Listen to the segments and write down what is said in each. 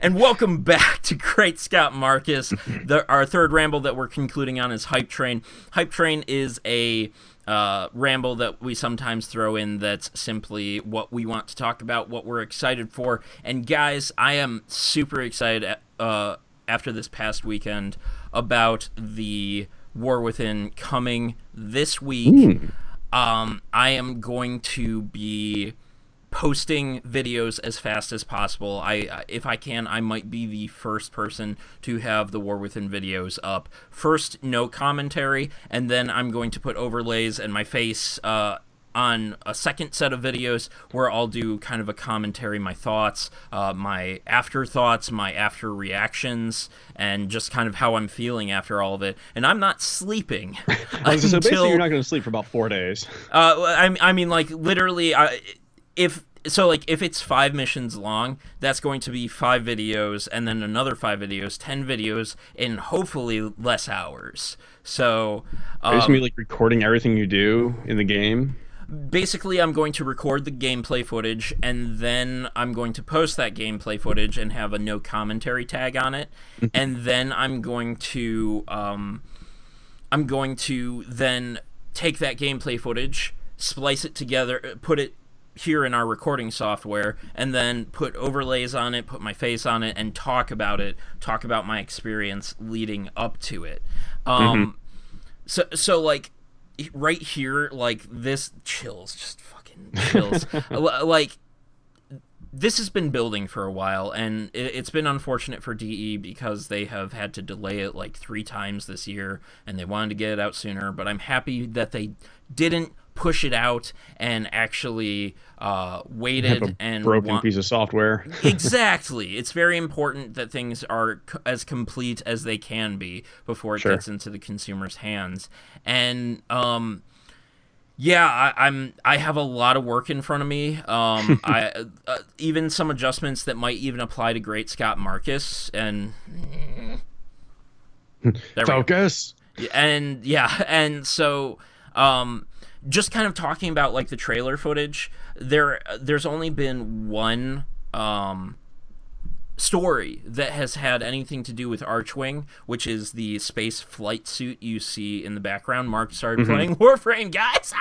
And welcome back to Great Scott Marcus. Our third ramble that we're concluding on is Hypetrain. Hypetrain is a ramble that we sometimes throw in that's simply what we want to talk about, what we're excited for. And guys, I am super excited after this past weekend about the War Within coming this week. I am going to be posting videos as fast as possible. If I can, I might be the first person to have the War Within videos up. First, no commentary, and then I'm going to put overlays and my face on a second set of videos where I'll do kind of a commentary, my thoughts, my afterthoughts, my after reactions, and just kind of how I'm feeling after all of it. And I'm not sleeping. So basically, you're not going to sleep for about 4 days. I mean, like, literally, if it's 5 missions long, that's going to be 5 videos, and then another 5 videos, 10 videos in hopefully less hours. So are you just gonna be like recording everything you do in the game? Basically, I'm going to record the gameplay footage, and then I'm going to post that gameplay footage and have a no commentary tag on it, and then I'm going to then take that gameplay footage, splice it together, put it here in our recording software, and then put overlays on it, put my face on it, and talk about my experience leading up to it. So like right here, like this chills, just fucking chills. Like this has been building for a while, and it's been unfortunate for DE because they have had to delay it like 3 times this year, and they wanted to get it out sooner, but I'm happy that they didn't push it out and actually waited and broken piece of software. Exactly. It's very important that things are as complete as they can be before it gets into the consumer's hands. And yeah, I have a lot of work in front of me. I even some adjustments that might even apply to Great Scott Marcus, and focus. And so just kind of talking about like the trailer footage, there's only been one story that has had anything to do with Archwing, which is the space flight suit you see in the background. Mark started playing Warframe, guys!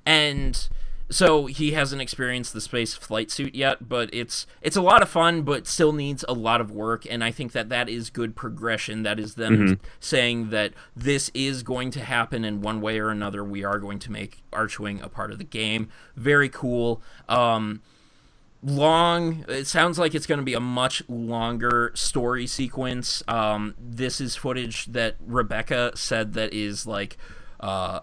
And so he hasn't experienced the space flight suit yet, but it's a lot of fun, but still needs a lot of work, and I think that is good progression. That is them saying that this is going to happen in one way or another. We are going to make Archwing a part of the game. Very cool. Long. It sounds like it's going to be a much longer story sequence. This is footage that Rebecca said that is like a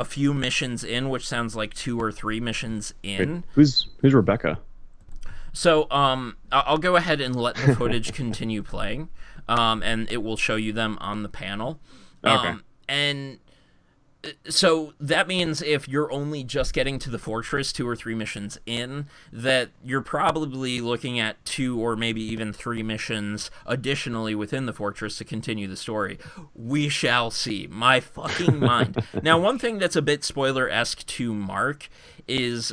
few missions in, which sounds like 2 or 3 missions in. Wait, who's Rebecca? So I'll go ahead and let the footage continue playing, and it will show you them on the panel. Okay. And so that means if you're only just getting to the fortress 2 or 3 missions in, that you're probably looking at 2 or maybe even 3 missions additionally within the fortress to continue the story. We shall see. My fucking mind. Now, one thing that's a bit spoiler-esque to Mark is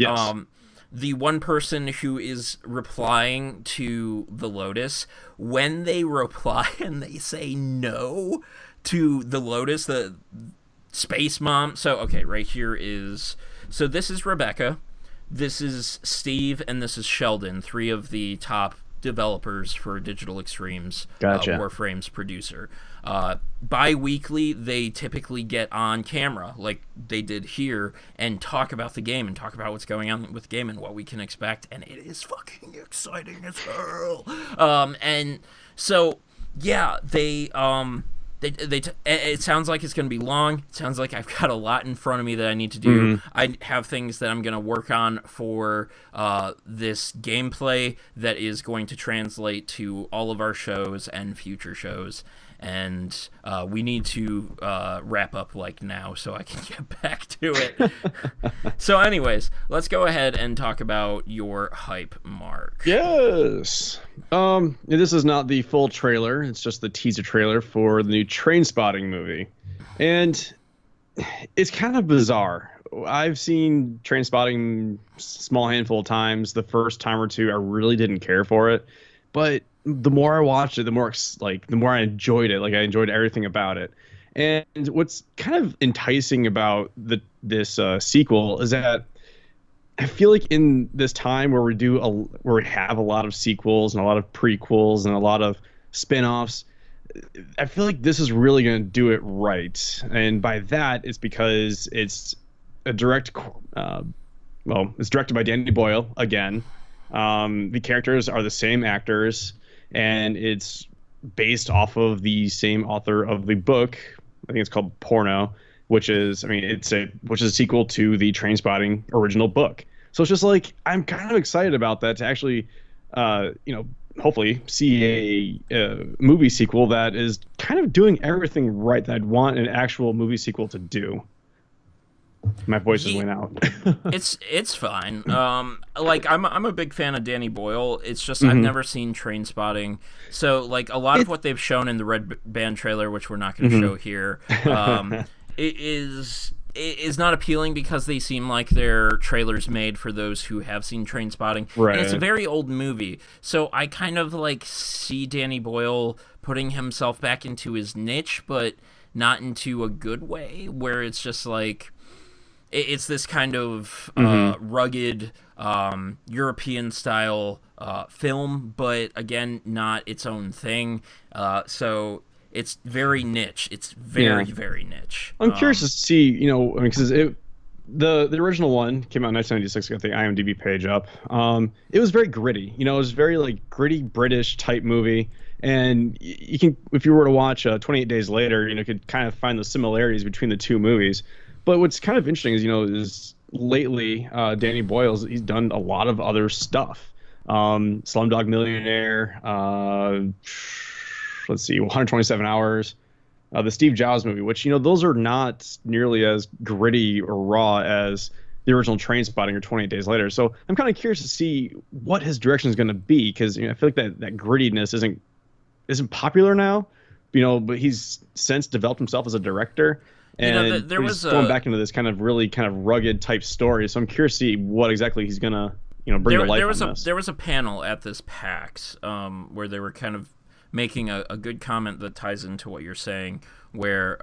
the one person who is replying to the Lotus, when they reply and they say no to the Lotus, the Space Mom. So, okay, right here is... So this is Rebecca, this is Steve, and this is Sheldon, 3 of the top developers for Digital Extremes, Warframe's producer. Bi-weekly, they typically get on camera, like they did here, and talk about the game, and talk about what's going on with the game and what we can expect, and it is fucking exciting as hell. And so, yeah, it sounds like it's going to be long. It sounds like I've got a lot in front of me that I need to do. I have things that I'm going to work on for this gameplay that is going to translate to all of our shows and future shows. And we need to wrap up like now so I can get back to it. So anyways, let's go ahead and talk about your hype, Mark. Yes. This is not the full trailer. It's just the teaser trailer for the new Trainspotting movie. And it's kind of bizarre. I've seen Trainspotting small handful of times. The first time or two, I really didn't care for it, but the more I watched it, the more I enjoyed it. Like I enjoyed everything about it. And what's kind of enticing about this sequel is that I feel like in this time where we have a lot of sequels and a lot of prequels and a lot of spin-offs, I feel like this is really going to do it right. And by that, it's because it's a it's directed by Danny Boyle again. The characters are the same actors, and it's based off of the same author of the book. I think it's called Porno, which is a sequel to the Trainspotting original book. So it's just like I'm kind of excited about that to actually, hopefully see a movie sequel that is kind of doing everything right that I'd want an actual movie sequel to do. My voice just went out. It's fine. Like I'm a big fan of Danny Boyle. It's just I've never seen Trainspotting, so like a lot of what they've shown in the Red Band trailer, which we're not going to show here, it is not appealing because they seem like they're trailers made for those who have seen Trainspotting. Right. And it's a very old movie, so I kind of like see Danny Boyle putting himself back into his niche, but not into a good way, where it's just like. It's this kind of rugged European-style film, but again, not its own thing. So it's very niche. It's very niche. I'm curious to see, because the original one came out in 1996. Got the IMDb page up. It was very gritty. It was very like gritty British type movie. And you can, if you were to watch 28 Days Later, could kind of find the similarities between the two movies. But what's kind of interesting is lately Danny Boyle, he's done a lot of other stuff. Slumdog Millionaire, let's see, 127 Hours, the Steve Jobs movie, which, those are not nearly as gritty or raw as the original Trainspotting or 28 Days Later. So I'm kind of curious to see what his direction is going to be, because I feel like that grittiness isn't popular now, but he's since developed himself as a director. And there was going back into this kind of rugged type story. So I'm curious to see what exactly he's gonna, bring to life on this. There was a panel at this PAX where they were kind of making a good comment that ties into what you're saying, where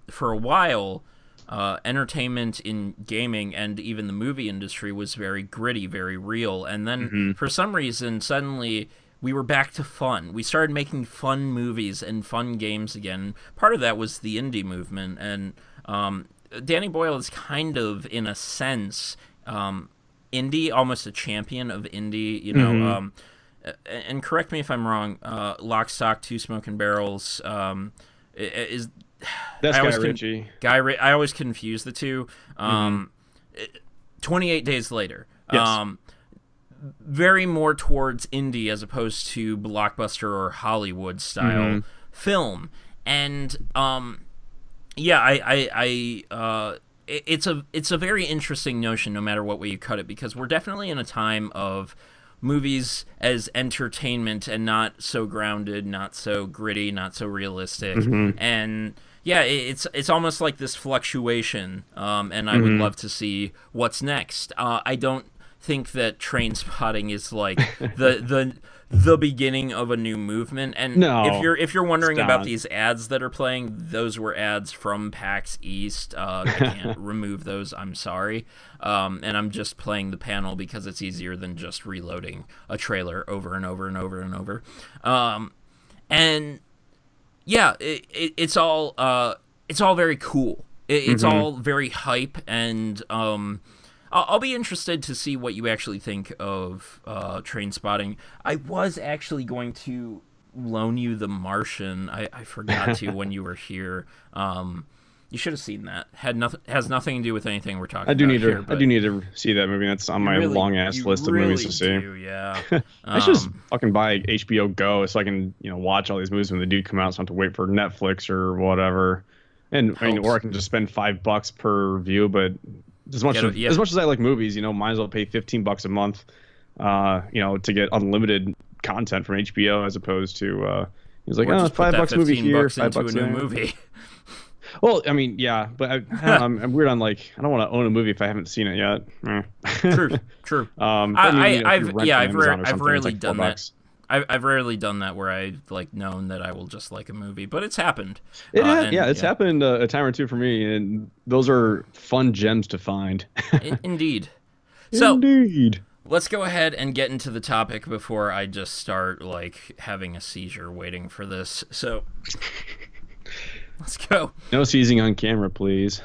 for a while entertainment in gaming and even the movie industry was very gritty, very real, and then for some reason suddenly we were back to fun. We started making fun movies and fun games again. Part of that was the indie movement, and Danny Boyle is kind of, in a sense, indie, almost a champion of indie, and correct me if I'm wrong, Lock, Stock, Two Smoking Barrels is... That's Guy Ritchie. I always confuse the two. 28 Days Later. Yes. Very more towards indie as opposed to blockbuster or Hollywood style film, and it's a very interesting notion no matter what way you cut it, because we're definitely in a time of movies as entertainment and not so grounded, not so gritty, not so realistic, and it's almost like this fluctuation, and I would love to see what's next. I don't think that Trainspotting is like the beginning of a new movement, and if you're wondering about these ads that are playing, those were ads from PAX East. I can't remove those, I'm sorry, and I'm just playing the panel because it's easier than just reloading a trailer over and over and over and over, and yeah, it's all very cool. It's all very hype, and I'll be interested to see what you actually think of Trainspotting. I was actually going to loan you The Martian. I forgot to when you were here. You should have seen that. Has nothing to do with anything we're talking about here. I do need to see that movie. That's on my long ass list of movies to see. Yeah. I should just fucking buy HBO Go so I can watch all these movies when they do come out, so I don't have to wait for Netflix or whatever. And or I can just spend $5 per view, but as much as I like movies, might as well pay $15 a month, to get unlimited content from HBO, as opposed to it's like, $5 movie here, $5 into a new movie. Well, I mean, yeah, but I don't know, I'm weird on like I don't want to own a movie if I haven't seen it yet. True. But I mean, you know, if you rent I've from Amazon or something, it's rarely like done $4. that. I've rarely done that where I've like known that I will just like a movie, but it's happened. It's happened a time or two for me, and those are fun gems to find. Indeed. So Indeed. let's go ahead and get into the topic before I just start like having a seizure waiting for this. So let's go. No seizing on camera, please.